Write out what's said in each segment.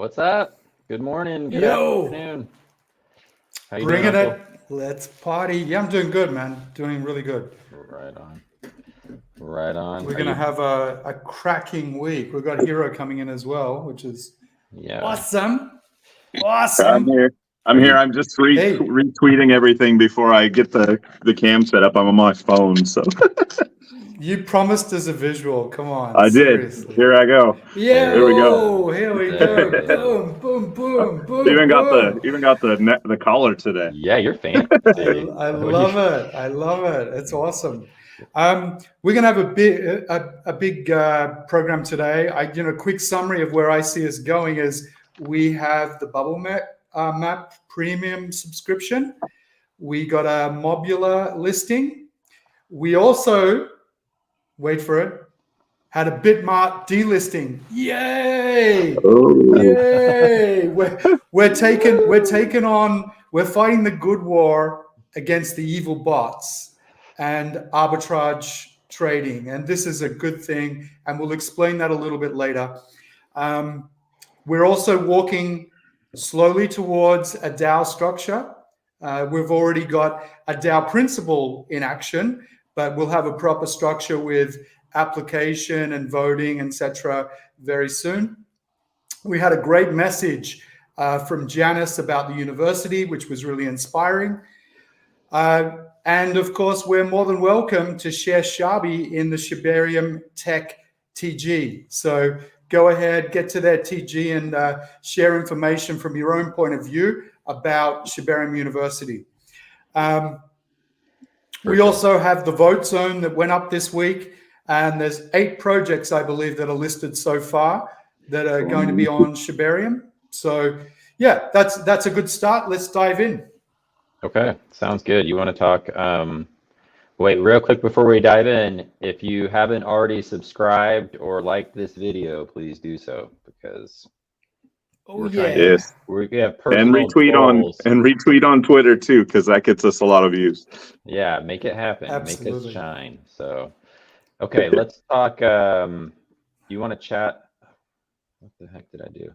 What's up? Good morning. Good Yo, afternoon. How you doing, bringing Uncle? it. Let's party. Yeah, I'm doing good, man. Doing really good. Right on. Right on. We're Are gonna you? have a cracking week. We've got Hero coming in as well, which is Yeah. awesome. I'm Awesome. here. I'm Are here. you? I'm just Hey, retweeting everything before I get the cam set up. I'm on my phone, so you promised us a visual. Come on, I did. seriously. Here I go. There Here we we go. go. Yo, here we There go. it is. Boom, boom, boom, boom, Even got boom. the collar today. Yeah, you're I, fancy. I Oh, you. love it. I love it. It's awesome. We're going to have a big program today. Quick summary of where I see us going is we have the Bubble Map premium subscription. We got a Mobula listing. We also, wait for it, had a Bitmart delisting. Yay! Oh, Yay! We're fighting the good war against the evil bots and arbitrage trading, and this is a good thing. And we'll explain that a little bit later. We're also walking slowly towards a DAO structure. We've already got a DAO principle in action, but we'll have a proper structure with application and voting, etc., very soon. We had a great message from Janice about the university, which was really inspiring. And of course, we're more than welcome to share Sharbi in the Shibarium Tech TG. So go ahead, get to their TG and share information from your own point of view about Shibarium University. We also have the vote zone that went up this week, and there's 8 projects, I believe, that are listed so far that are going to be on Shibarium. So yeah, that's a good start. Let's dive in. Okay. Sounds good. You want to talk? Wait, real quick before we dive in, if you haven't already subscribed or liked this video, please do so because Oh we're trying yeah. yes. we have And personal goals. retweet on Twitter too, because that gets us a lot of views. Yeah, make it happen. Make us Absolutely. shine. So, okay, let's talk. You want to chat? What the heck did I do?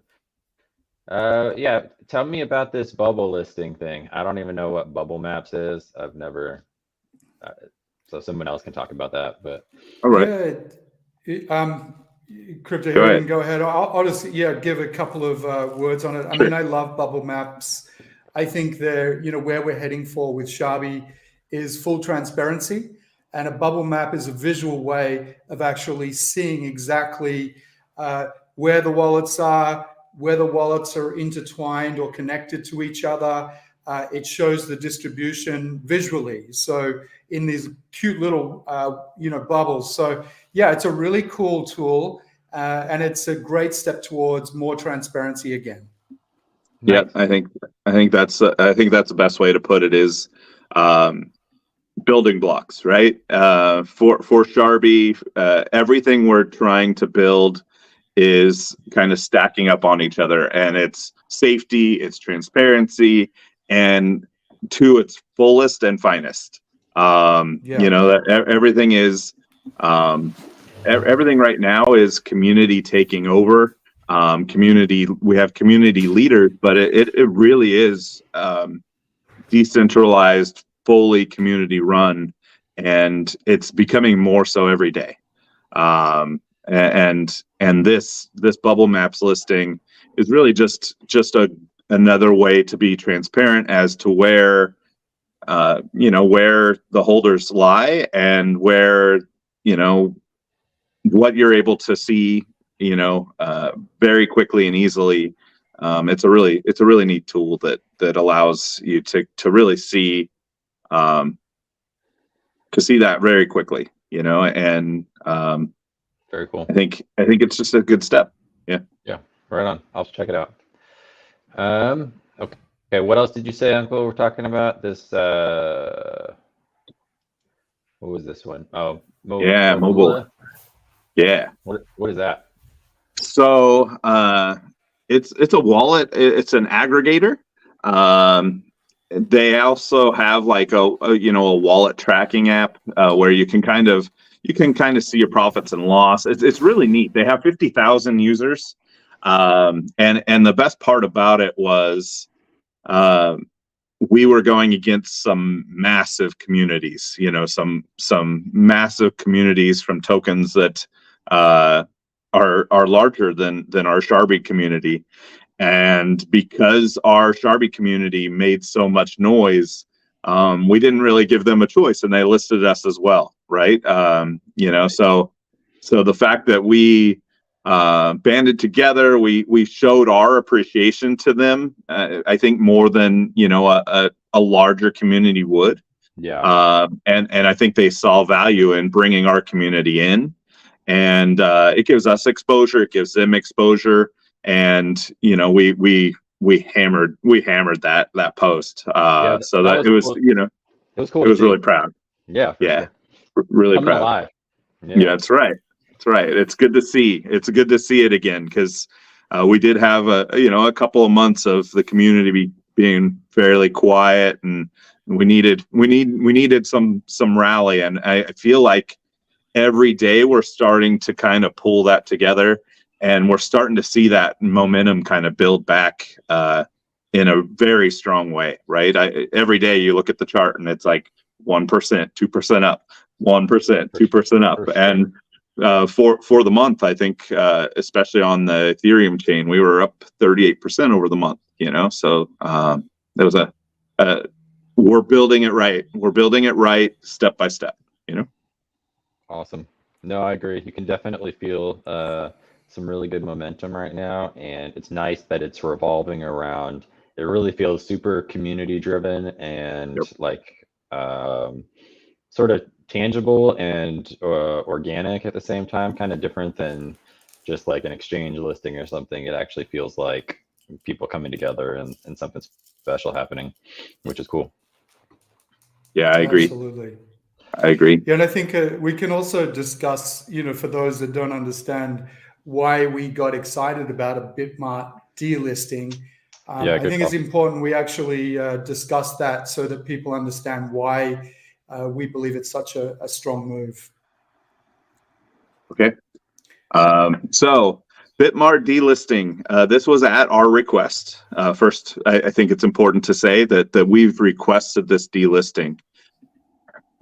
Yeah, tell me about this bubble listing thing. I don't even know what bubble maps is. I've never, so someone else can talk about that. But All right. Yeah. Crypto Go Hero, ahead. go ahead. I'll just give a couple of words on it. I Sure. mean, I love bubble maps. I think they're where we're heading for with Sharbi is full transparency, and a bubble map is a visual way of actually seeing exactly where the wallets are, where the wallets are intertwined or connected to each other. It shows the distribution visually. So in these cute little, bubbles. So yeah, it's a really cool tool, and it's a great step towards more transparency again. Yeah, nice. I think that's the best way to put it is building blocks, right? For Sharbi, everything we're trying to build is kind of stacking up on each other, and it's safety, it's transparency, and to its fullest and finest. That everything is everything right now is community taking over. We have community leaders, but it really is decentralized, fully community run, and it's becoming more so every day. And this bubble maps listing is really just another way to be transparent as to where where the holders lie and where what you're able to see very quickly and easily. It's a really neat tool that allows you to really see that very quickly, and Very cool. I think it's just a good step. Yeah. Yeah, right on. I'll check it out. Okay, what else did you say, Uncle? We're talking about this. What was this one? Oh, Yeah, mobile. Mobula? Yeah. What is that? So it's a wallet. It's an aggregator. They also have like a wallet tracking app where you can kind of see your profits and loss. It's really neat. They have 50,000 users. And the best part about it was we were going against some massive communities, some massive communities from tokens that are larger than our Sharbie community. And because our Sharbie community made so much noise, we didn't really give them a choice, and they listed us as well, right? So the fact that we banded together, we showed our appreciation to them, I think more than a larger community would. Yeah. And I think they saw value in bringing our community in, and it gives us exposure, it gives them exposure, and we hammered that post. So that it was cool. it was cool. It was really proud. Yeah. Yeah. Sure. Really Coming proud. alive. Yeah, that's right. That's right. It's good to see. It's good to see it again, because we did have a couple of months of the community being fairly quiet, and we needed some rally, and I feel like every day we're starting to kind of pull that together, and we're starting to see that momentum kind of build back in a very strong way, right? Every day you look at the chart and it's like 1%, 2% up, 1%, 2% up. For sure. And for the month, I think, especially on the Ethereum chain, we were up 38% over the month, so that was we're building it right. We're building it right, step by step, Awesome. No, I agree. You can definitely feel some really good momentum right now, and it's nice that it's revolving around. It really feels super community driven and sort of tangible and organic at the same time, kind of different than just like an exchange listing or something. It actually feels like people coming together and something special happening, which is cool. Yeah, I agree. Absolutely. I agree. Yeah, and I think we can also discuss, for those that don't understand why we got excited about a Bitmart delisting. I think it's important we actually discuss that so that people understand why we believe it's such a strong move. Okay. So Bitmart delisting, this was at our request. First, I think it's important to say that we've requested this delisting.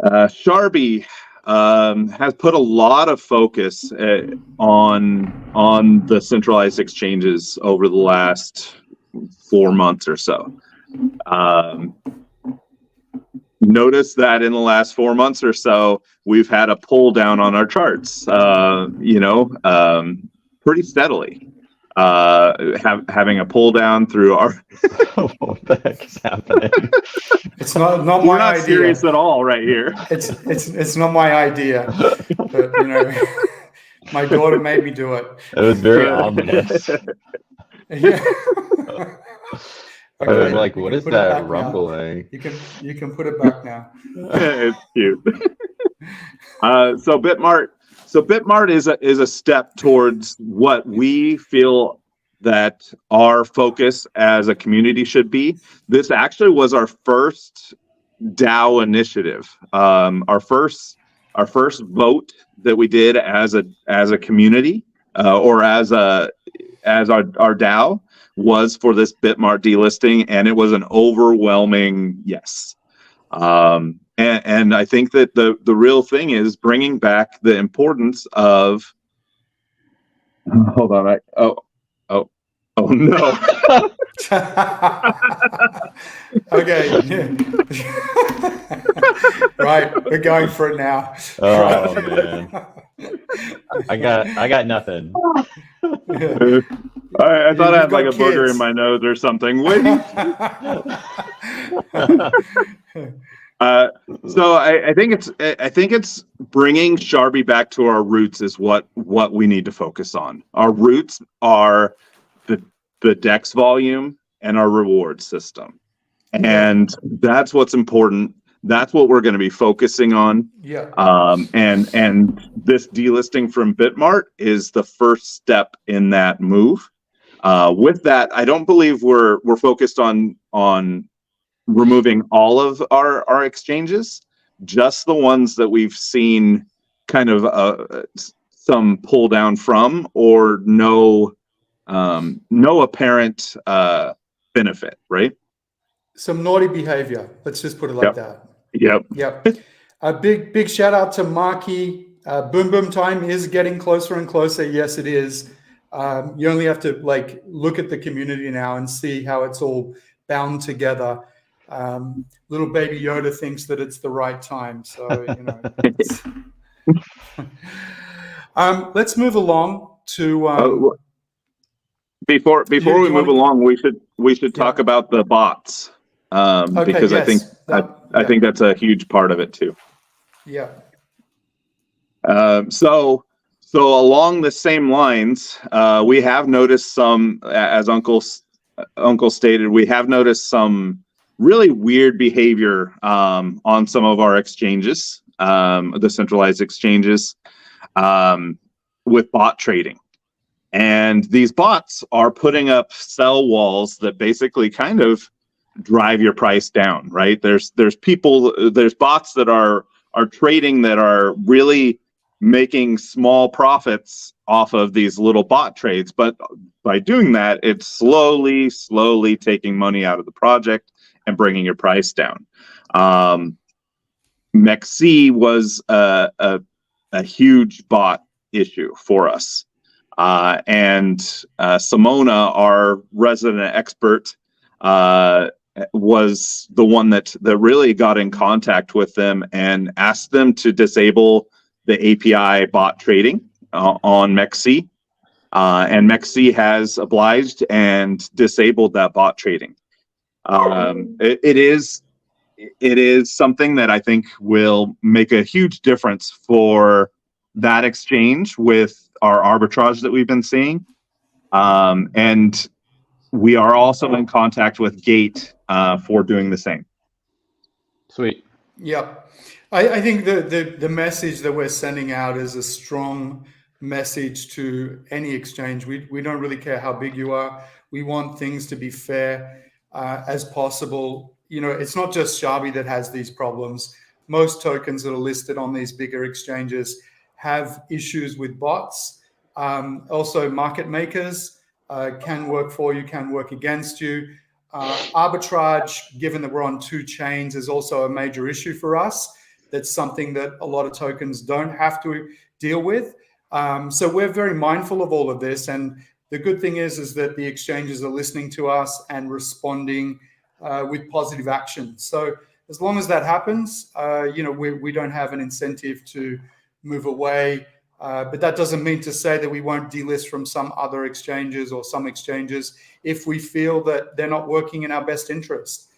Sharbie has put a lot of focus on the centralized exchanges over the last 4 months or so. Notice that in the last 4 months or so, we've had a pull down on our charts, pretty steadily. Having a pull down through our. What the heck is happening? It's not We're my not idea. serious at all right here. It's not my idea, but my daughter made me do it. It was very ominous. Yeah. I was like, what is that rumbling? You can put it back now. It's cute. So Bitmart is a step towards what we feel that our focus as a community should be. This actually was our first DAO initiative. Our first vote that we did as a community or as our DAO was for this Bitmart delisting, and it was an overwhelming yes. And I think that the real thing is bringing back the importance of. Hold on, oh no. Okay. Right, we're going for it now. Oh man, I got nothing. I thought I had like a booger in my nose or something. Wait. So I think it's bringing Sharbie back to our roots is what we need to focus on. Our roots are the DEX volume and our reward system, and that's what's important. That's what we're going to be focusing on. Yeah. And this delisting from Bitmart is the first step in that move. With that, I don't believe we're focused on removing all of our exchanges, just the ones that we've seen kind of some pull down from or no no apparent benefit, right? Some naughty behavior. Let's just put it like that. Yep. Yep. A big shout out to Marky. Boom Boom time is getting closer and closer. Yes, it is. You only have to like look at the community now and see how it's all bound together. Little baby Yoda thinks that it's the right time. So, you know. Let's move along to before we move along, we should talk about the bots. Because yes, I think that's a huge part of it too. Yeah. So along the same lines, we have noticed some, as Uncle stated, we have noticed some really weird behavior on some of our exchanges, the centralized exchanges, with bot trading. And these bots are putting up sell walls that basically kind of drive your price down, right? There's bots that are trading that are really making small profits off of these little bot trades, but by doing that, it's slowly taking money out of the project and bringing your price down. MEXC was a huge bot issue for us, and Simona, our resident expert, was the one that really got in contact with them and asked them to disable the API bot trading on MEXC, and MEXC has obliged and disabled that bot trading. It is something that I think will make a huge difference for that exchange with our arbitrage that we've been seeing, and we are also in contact with Gate for doing the same. Sweet. Yep. I think the message that we're sending out is a strong message to any exchange. We don't really care how big you are. We want things to be fair as possible. You know, it's not just Sharbi that has these problems. Most tokens that are listed on these bigger exchanges have issues with bots. Also, market makers can work for you, can work against you. Arbitrage, given that we're on two chains, is also a major issue for us. That's something that a lot of tokens don't have to deal with. So we're very mindful of all of this. And the good thing is that the exchanges are listening to us and responding with positive action. So as long as that happens, you know, we don't have an incentive to move away. But that doesn't mean to say that we won't delist from some other exchanges or some exchanges if we feel that they're not working in our best interest.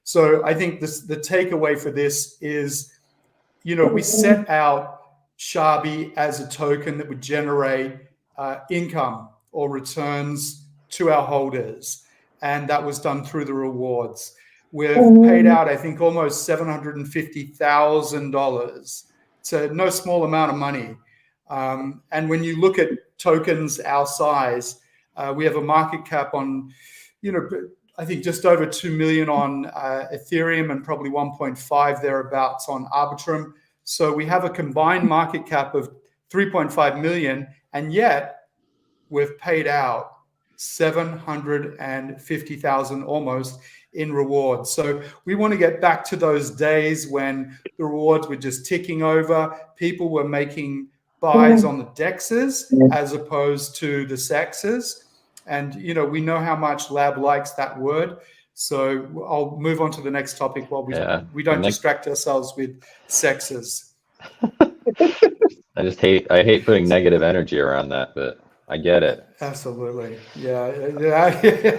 So I think the takeaway for this is, you know, we set out Sharbi as a token that would generate income or returns to our holders. And that was done through the rewards. We've paid out, I think, almost $750,000. It's no small amount of money. And when you look at tokens our size, we have a market cap on, you know, I think just over 2 million on Ethereum and probably 1.5 thereabouts on Arbitrum. So we have a combined market cap of 3.5 million, and yet we've paid out 750,000 almost in rewards. So we want to get back to those days when the rewards were just ticking over. People were making buys on the DEXs as opposed to the SEXs. And, you know, we know how much Lab likes that word. So I'll move on to the next topic while we don't distract ourselves with SEXs. I hate putting negative energy around that, but I get it. Absolutely. Yeah,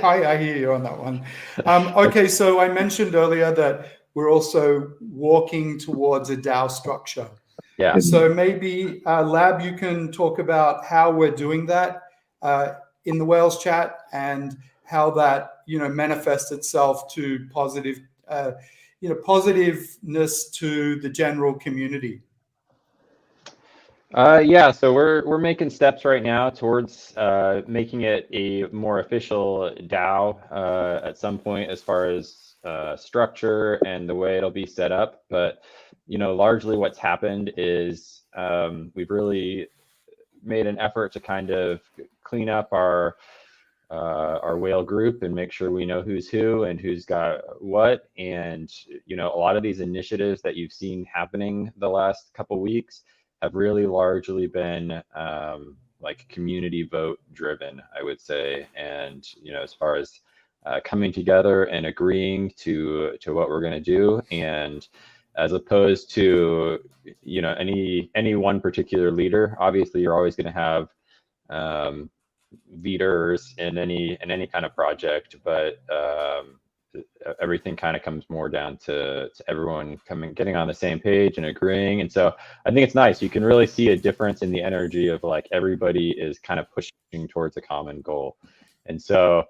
I hear you on that one. Okay, so I mentioned earlier that we're also walking towards a DAO structure. Yeah. So maybe Lab, you can talk about how we're doing that in the Whales chat and how that, you know, manifests itself to positive, you know, positiveness to the general community. Yeah, so we're making steps right now towards making it a more official DAO at some point as far as structure and the way it'll be set up. But, you know, largely what's happened is we've really made an effort to kind of clean up our our whale group and make sure we know who's who and who's got what. And, you know, a lot of these initiatives that you've seen happening the last couple weeks have really largely been like community vote driven, I would say. And, you know, as far as coming together and agreeing to what we're going to do, and as opposed to, you know, any one particular leader. Obviously, you're always going to have leaders in any kind of project, but everything kind of comes more down to everyone getting on the same page and agreeing. And so I think it's nice. You can really see a difference in the energy of like everybody is kind of pushing towards a common goal. And so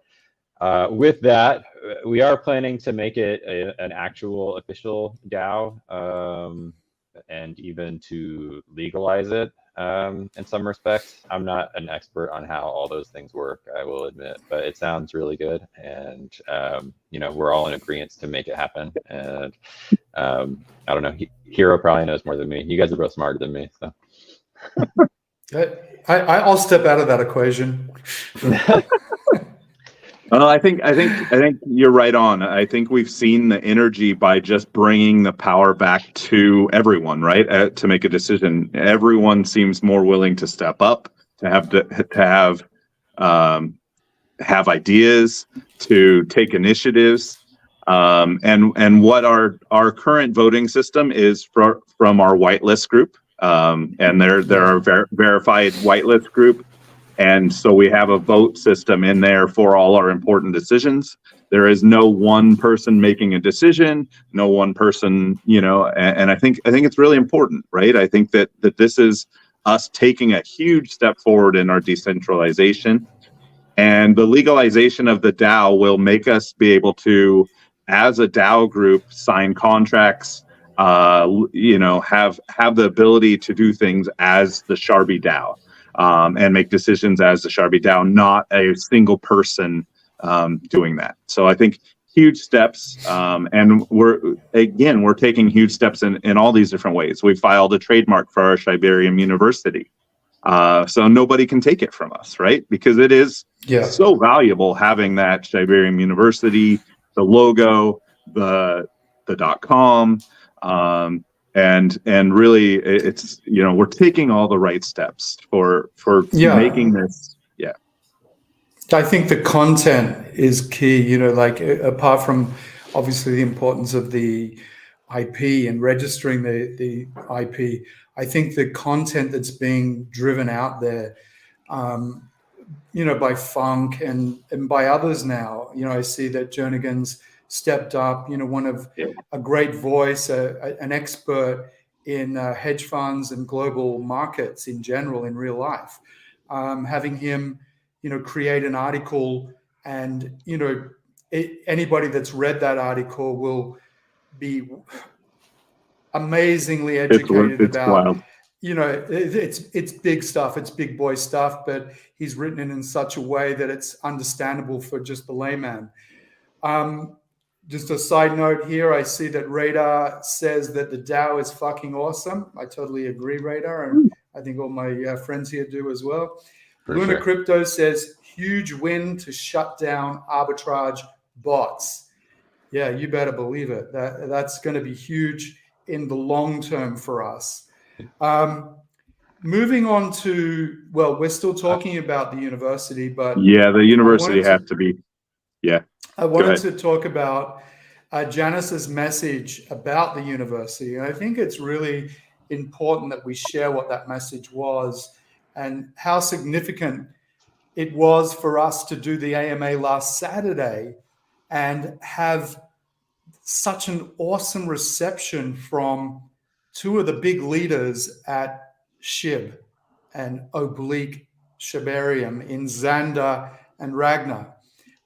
with that, we are planning to make it an actual official DAO, and even to legalize it in some respects. I'm not an expert on how all those things work, I will admit, but it sounds really good. And, you know, we're all in agreement to make it happen. And I don't know, Hero probably knows more than me. You guys are both smarter than me, so. I'll step out of that equation. I think you're right on. I think we've seen the energy by just bringing the power back to everyone, right? To make a decision, everyone seems more willing to step up, to have ideas, to take initiatives, and what our current voting system is from our whitelist group, and they're our verified whitelist group. And so we have a vote system in there for all our important decisions. There is no one person making a decision, no one person, you know, and I think it's really important, right? I think that this is us taking a huge step forward in our decentralization. And the legalization of the DAO will make us be able to, as a DAO group, sign contracts, you know, have the ability to do things as the Sharbie DAO. And make decisions as the Sharbie DAO, not a single person doing that. So I think huge steps, and we're taking huge steps in all these different ways. We filed a trademark for our Shibarium University, so nobody can take it from us, right? Because it is so valuable having that Shibarium University, the logo, the .com. And really, it's, you know, we're taking all the right steps for making this. Yeah, I think the content is key. You know, like apart from obviously the importance of the IP and registering the IP, I think the content that's being driven out there, you know, by Funk and by others now. You know, I see that Jernigan's stepped up, you know, a great voice, an expert in hedge funds and global markets in general in real life. Having him, you know, create an article, and, you know, anybody that's read that article will be amazingly educated about, wild. You know, it's big stuff, it's big boy stuff, but he's written it in such a way that it's understandable for just the layman. Just a side note here, I see that Radar says that the DAO is fucking awesome. I totally agree, Radar, and I think all my friends here do as well. Luna Crypto says, huge win to shut down arbitrage bots. Yeah, you better believe it. That's going to be huge in the long term for us. Moving on to, well, we're still talking about the university, but yeah, the university has to be. Yeah. I wanted to talk about Janice's message about the university. And I think it's really important that we share what that message was and how significant it was for us to do the AMA last Saturday and have such an awesome reception from two of the big leaders at Shib and oblique Shibarium in Xander and Ragnar.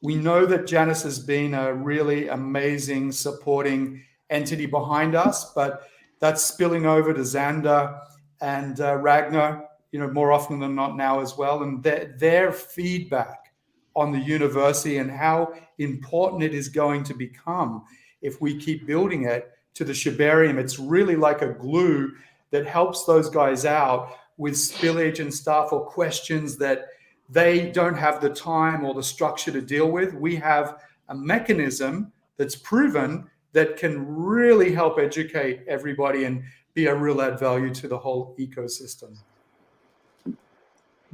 We know that Janice has been a really amazing supporting entity behind us, but that's spilling over to Xander and Ragnar, you know, more often than not now as well. And their feedback on the university and how important it is going to become if we keep building it to the Shibarium. It's really like a glue that helps those guys out with spillage and stuff, or questions that they don't have the time or the structure to deal with. We have a mechanism that's proven that can really help educate everybody and be a real add value to the whole ecosystem.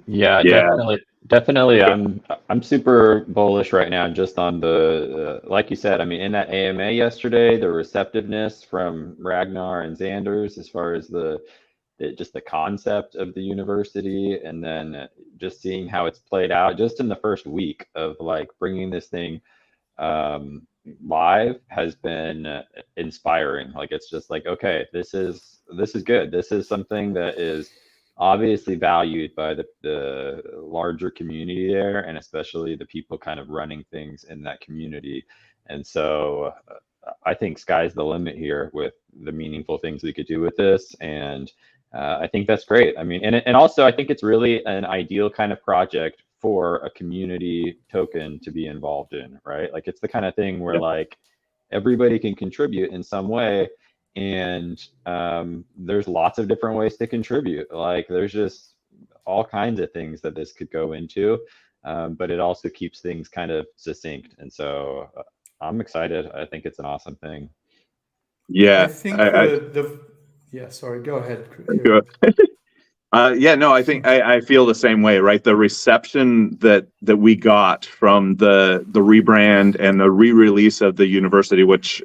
Yeah, definitely. I'm super bullish right now, just on the like you said. I mean, in that AMA yesterday, the receptiveness from Ragnar and Xanders as far as just the concept of the university, and then just seeing how it's played out just in the first week of like bringing this thing live has been inspiring. Like, it's just like, okay, this is good. This is something that is obviously valued by the larger community there, and especially the people kind of running things in that community. And so I think sky's the limit here with the meaningful things we could do with this. And I think that's great. I mean, and also I think it's really an ideal kind of project for a community token to be involved in, right? Like, it's the kind of thing where like everybody can contribute in some way. And there's lots of different ways to contribute. Like, there's just all kinds of things that this could go into, but it also keeps things kind of succinct. And so I'm excited. I think it's an awesome thing. Yeah, I think yeah, sorry, go ahead. Yeah, no, I think I feel the same way, right? The reception that we got from the rebrand and the re-release of the university, which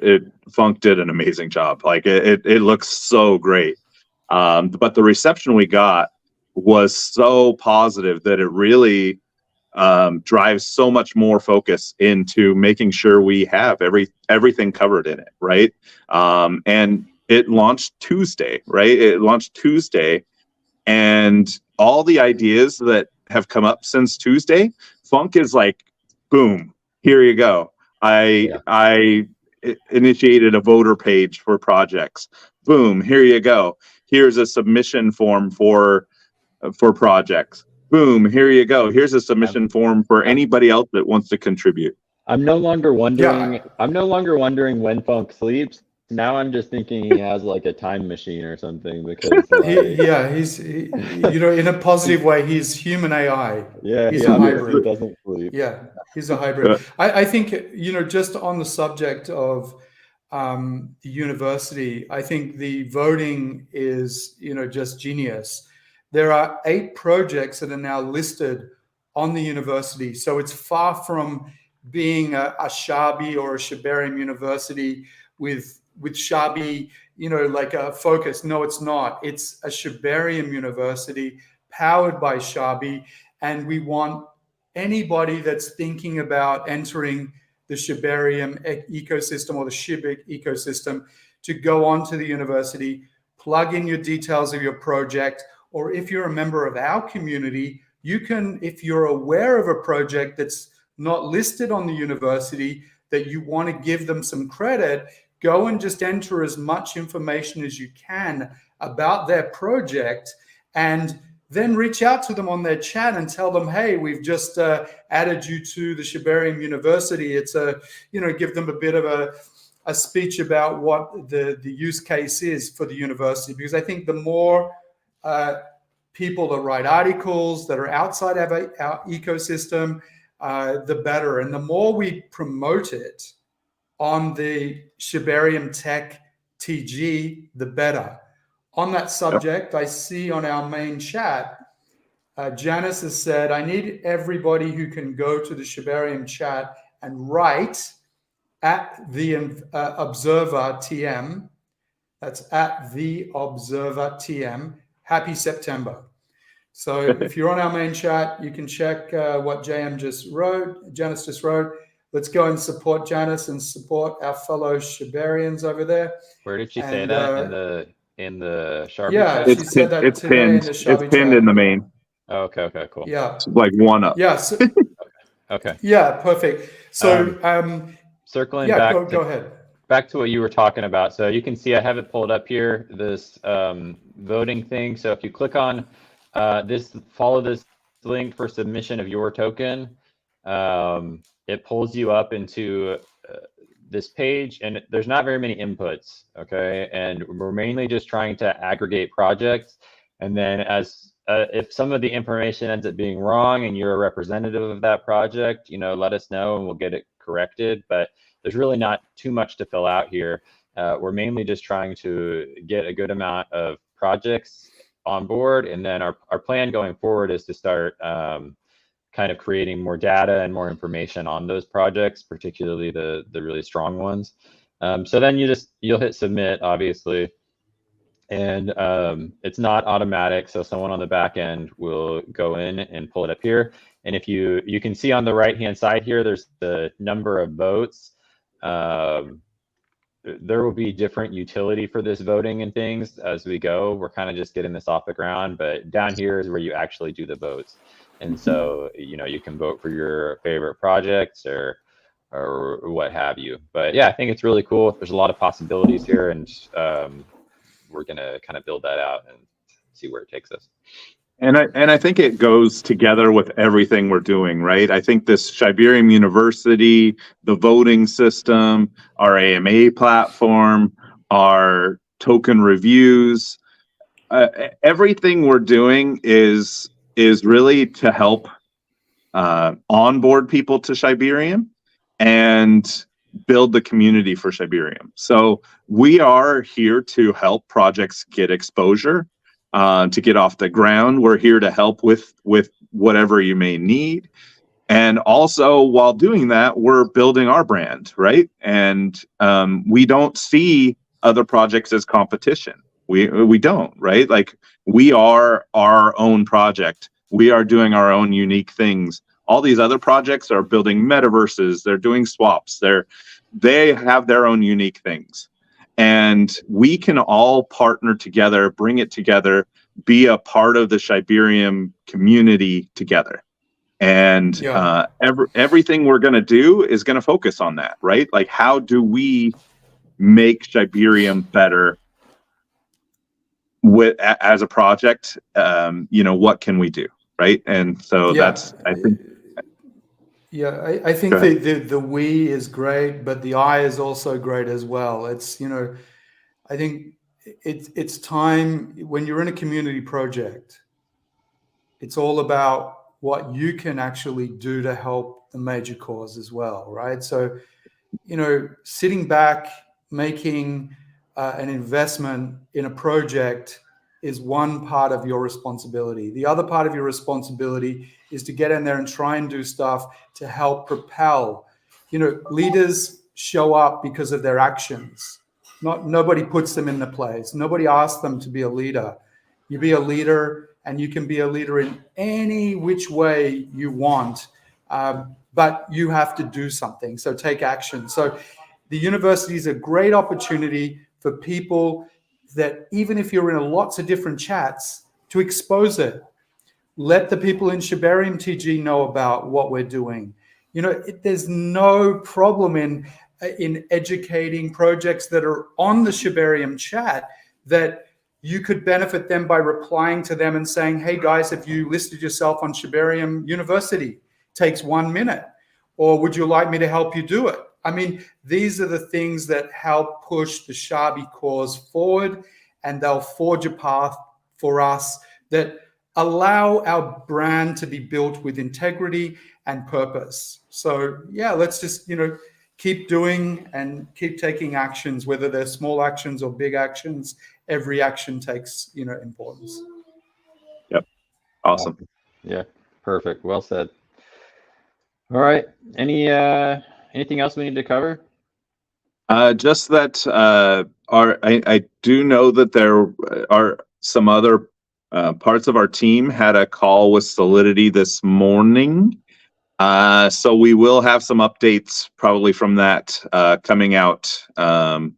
Funk did an amazing job. Like, it looks so great. But the reception we got was so positive that it really drives so much more focus into making sure we have everything covered in it, right? And it launched Tuesday, right? It launched Tuesday. And all the ideas that have come up since Tuesday, Funk is like, boom, here you go. I initiated a voter page for projects. Boom, here you go. Here's a submission form for projects. Boom, here you go. Here's a submission form for anybody else that wants to contribute. I'm no longer wondering. I'm no longer wondering when Funk sleeps. Now I'm just thinking he has like a time machine or something, because he's in a positive way, he's human AI. Yeah, he's a hybrid. He doesn't sleep. Yeah, he's a hybrid. I think, just on the subject of the university, I think the voting is, just genius. There are 8 projects that are now listed on the university. So it's far from being a Sharbi or a Shibarium University with Sharbi, like a focus. No, it's not. It's a Shibarium University powered by Sharbi. And we want anybody that's thinking about entering the Shibarium ecosystem or the Shibik ecosystem to go onto the university, plug in your details of your project, or if you're a member of our community, you can, if you're aware of a project that's not listed on the university, that you want to give them some credit, go and just enter as much information as you can about their project, and then reach out to them on their chat and tell them, hey, we've just added you to the Shibarium University. It's give them a bit of a speech about what the use case is for the university. Because I think the more people that write articles that are outside of our ecosystem, the better. And the more we promote it on the Shibarium Tech TG, the better. On that subject, I see on our main chat, Janice has said, I need everybody who can go to the Shibarium chat and write at the Observer TM. That's at the Observer TM. Happy September. So if you're on our main chat, you can check what Janice just wrote. Let's go and support Janice and support our fellow Shibarians over there. Where did she say that? In the Sharbi yeah, chat? she said that it's today pinned. in the Sharbi It's pinned chat. in the main. Oh, okay, cool. Yeah. It's like one up. Yeah. So, okay. Yeah, perfect. So circling yeah, back go ahead. Back to what you were talking about. So you can see I have it pulled up here, this voting thing. So if you click on follow this link for submission of your token, it pulls you up into this page, and there's not very many inputs, okay? And we're mainly just trying to aggregate projects. And then as if some of the information ends up being wrong and you're a representative of that project, let us know and we'll get it corrected. But there's really not too much to fill out here. We're mainly just trying to get a good amount of projects on board. And then our plan going forward is to start kind of creating more data and more information on those projects, particularly the really strong ones. So then you'll hit submit, obviously. And it's not automatic, so someone on the back end will go in and pull it up here. And if you can see on the right hand side here, there's the number of votes. There will be different utility for this voting and things as we go. We're kind of just getting this off the ground, but down here is where you actually do the votes. And so you can vote for your favorite projects or what have you. But yeah, I think it's really cool. There's a lot of possibilities here, and we're going to kind of build that out and see where it takes us. And I think it goes together with everything we're doing, right? I think this Shibarium University, the voting system, our AMA platform, our token reviews, everything we're doing is really to help onboard people to Shibarium and build the community for Shibarium. So we are here to help projects get exposure, to get off the ground. We're here to help with whatever you may need. And also while doing that, we're building our brand, right? And we don't see other projects as competition. We don't, right? Like, we are our own project. We are doing our own unique things. All these other projects are building metaverses. They're doing swaps. They have their own unique things. And we can all partner together, bring it together, be a part of the Shibarium community together. And everything we're going to do is going to focus on that, right? Like, how do we make Shibarium better as a project? What can we do, right? And so that's, I think. Yeah, I think the we is great, but the I is also great as well. It's, I think it's time when you're in a community project, it's all about what you can actually do to help the major cause as well, right? So, sitting back, making an investment in a project is one part of your responsibility. The other part of your responsibility is to get in there and try and do stuff to help propel. Leaders show up because of their actions. Nobody puts them in the place. Nobody asks them to be a leader. You be a leader, and you can be a leader in any which way you want, but you have to do something. So take action. So the university is a great opportunity for people that, even if you're in lots of different chats, to expose it. Let the people in Shibarium TG know about what we're doing. There's no problem in educating projects that are on the Shibarium chat that you could benefit them by replying to them and saying, hey guys, have you listed yourself on Shibarium University? Takes 1 minute. Or would you like me to help you do it? I mean, these are the things that help push the Sharbi cause forward, and they'll forge a path for us that allow our brand to be built with integrity and purpose. So yeah, let's just, keep doing and keep taking actions, whether they're small actions or big actions. Every action takes, importance. Yep. Awesome. Yeah, perfect. Well said. All right. Anything else we need to cover? Just that I do know that there are some other parts of our team had a call with Solidity this morning. So we will have some updates probably from that coming out. An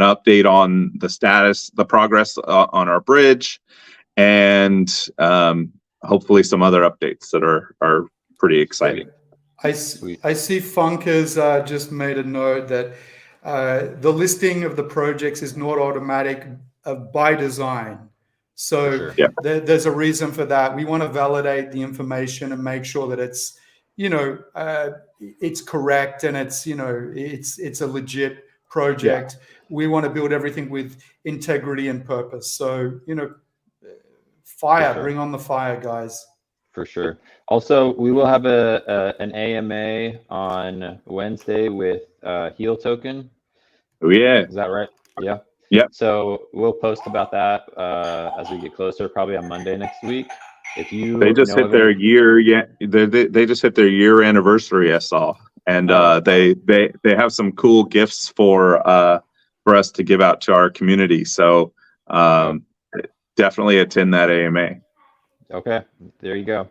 update on the status, the progress on our bridge, and hopefully some other updates that are pretty exciting. I see Funk has just made a note that the listing of the projects is not automatic by design. So there's a reason for that. We want to validate the information and make sure that it's, it's correct and it's, it's a legit project. We want to build everything with integrity and purpose. So, Fire, sure. bring on the fire, guys. For sure. Also, we will have an AMA on Wednesday with Heal Token. Oh, yeah. Is that right? Yeah. Yep. So we'll post about that as we get closer, probably on Monday next week. If you They just hit their year. Yeah, they just hit their year anniversary. I saw, and they have some cool gifts for us to give out to our community. So definitely attend that AMA. Okay, there you go.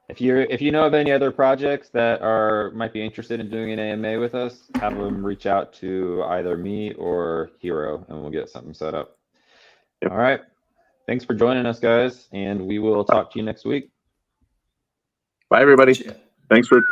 If you know of any other projects that might be interested in doing an AMA with us, have them reach out to either me or Hero, and we'll get something set up. Yep. All right. Thanks for joining us, guys, and we will talk to you next week. Bye, everybody. Thanks for.